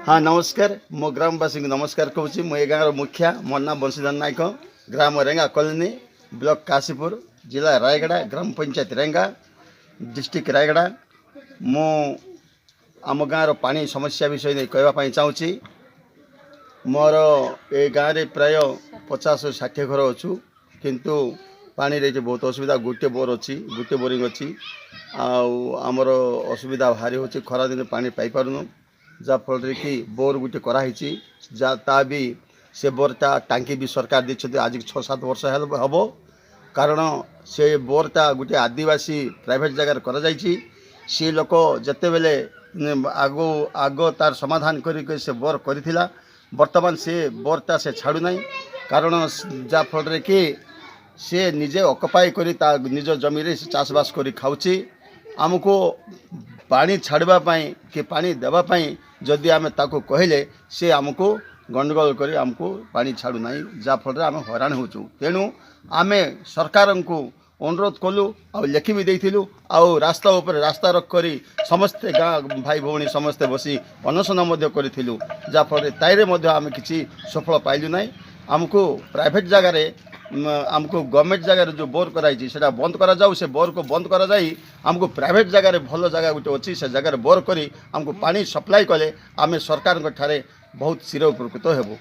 हाँ नमस्कार मो ग्रामवासी को नमस्कार कहूँ मो ए गाँव मुखिया मोर नाम बंशीधर नायक ग्राम रेंगा कॉलोनी ब्लॉक काशीपुर जिला रायगड़ा ग्राम पंचायत रेंगा डिस्ट्रिक्ट रायगड़ा मु आम गाँव पानी समस्या विषय नहीं कहवाई चाहूँगी मोर ए गाँव में प्राय 50-60 घर अच्छु किंतु पानी रे बहुत असुविधा गोटे बोर अच्छी गोटे बोरिंग अच्छी आमर असुविधा भारी हो खरा दिन पानी पाई पारुनु जाफल कि बोर गोटे कराई ता भी से बोरटा टांकी भी सरकार देखते आज 6-7 वर्ष हम कारण से बोरटा गोटे आदिवासी प्राइवेट जगार करा सी लोक जिते बेले आग तार समाधान कर से बोर कर बर्तमान से बोरटा से छाड़ू ना कारण जाफल कि से निजे अकुपाई करी निज जमी चाषबास कर खाऊँ आमको पानी छाड़वाई कि पानी देवाई जदि आम ताको कहले से आमको गंडगोल कर आमको पानी छाड़ू ना जाफल आम हैरान होचु तेणु आम सरकार को अनुरोध कलु आ लिखि भी देथिलु आ रास्ता ऊपर रास्ता रख करी समस्ते गाँ भाई भौणी समस्ते बसी अनशन करूँ जाफल ताइरे आम किसी सफल पाइलु ना आमको प्राइवेट जगार आमको गवर्नमेंट जगह जो बोर कराई से बंद करा जाऊ से बोर को बंद करा जाई आमको प्राइवेट जगह भल जगह गोटे अच्छी से जगह बोर करी आमको पानी सप्लाई कले आम सरकार ठारे बहुत चिर उपकृत हेबु।